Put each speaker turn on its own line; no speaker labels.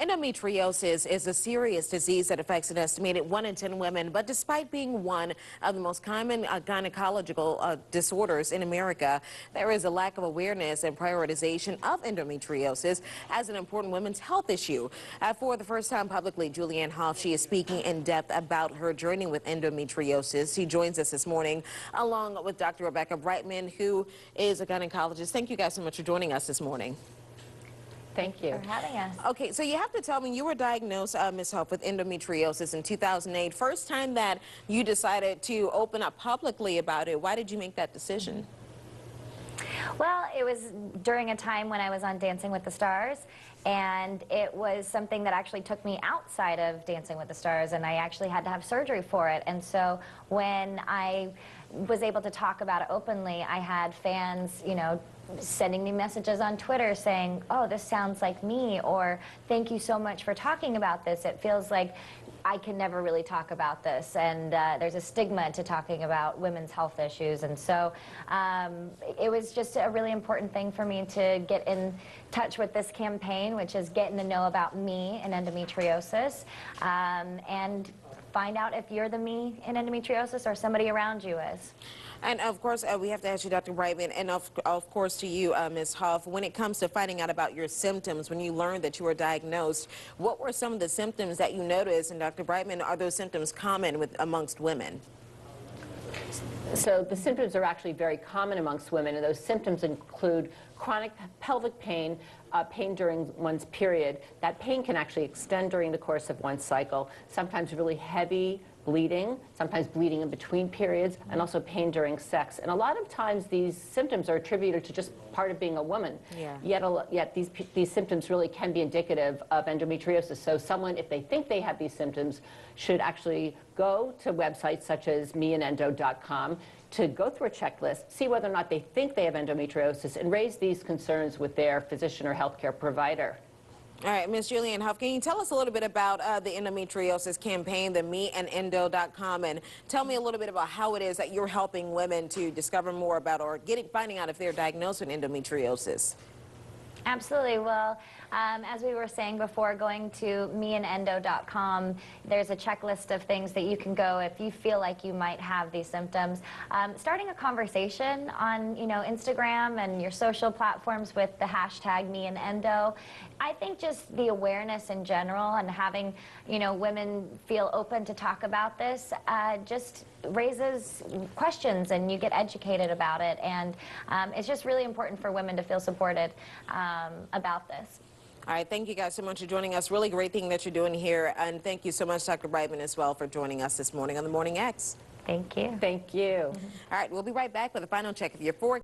Endometriosis is a serious disease that affects an estimated 1 in 10 women, but despite being one of the most common gynecological disorders in America, there is a lack of awareness and prioritization of endometriosis as an important women's health issue. For the first time publicly, Julianne Hough, she is speaking in depth about her journey with endometriosis. She joins us this morning along with Dr. Rebecca Brightman, who is a gynecologist. Thank you guys so much for joining us this morning.
Thank you
for having us.
Okay, so you have to tell me, you were diagnosed, Ms. Hough, with endometriosis in 2008. First time that you decided to open up publicly about it. Why did you make that decision?
Well, it was during a time when I was on Dancing with the Stars, and it was something that actually took me outside of Dancing with the Stars, and I actually had to have surgery for it. And so when I was able to talk about it openly, I had fans, you know, sending me messages on Twitter saying, oh, this sounds like me, or thank you so much for talking about this. It feels like I can never really talk about this, and there's a stigma to talking about women's health issues. And so it was just a really important thing for me to get in touch with this campaign, which is getting to know about me and endometriosis, and find out if you're the me in endometriosis or somebody around you is.
And of course, we have to ask you, Dr. Brightman, and of course to you, Ms. Hough, when it comes to finding out about your symptoms, when you learned that you were diagnosed, what were some of the symptoms that you noticed? And Dr. Brightman, are those symptoms common amongst women?
So the symptoms are actually very common amongst women, and those symptoms include chronic pelvic pain, pain during one's period. That pain can actually extend during the course of one's cycle, sometimes really heavy bleeding, sometimes bleeding in between periods, and also pain during sex. And a lot of times these symptoms are attributed to just part of being a woman. Yeah. Yet these symptoms really can be indicative of endometriosis. So someone, if they think they have these symptoms, should actually go to websites such as meandendo.com to go through a checklist, see whether or not they think they have endometriosis, and raise these concerns with their physician or healthcare provider.
All right, Ms. Julianne Hough, can you tell us a little bit about the endometriosis campaign, the meandendo.com, and tell me a little bit about how it is that you're helping women to discover more about or finding out if they're diagnosed with endometriosis?
Absolutely. Well, as we were saying before, going to meandendo.com, there's a checklist of things that you can go if you feel like you might have these symptoms. Starting a conversation on, Instagram and your social platforms with the hashtag #meandendo. I think just the awareness in general and having, women feel open to talk about this just raises questions, and you get educated about it. And it's just really important for women to feel supported about this.
All right, thank you guys so much for joining us. Really great thing that you're doing here. And thank you so much, Dr. Brightman, as well, for joining us this morning on the Morning X.
Thank you.
Thank you.
All right, we'll be right back with a final check of your 4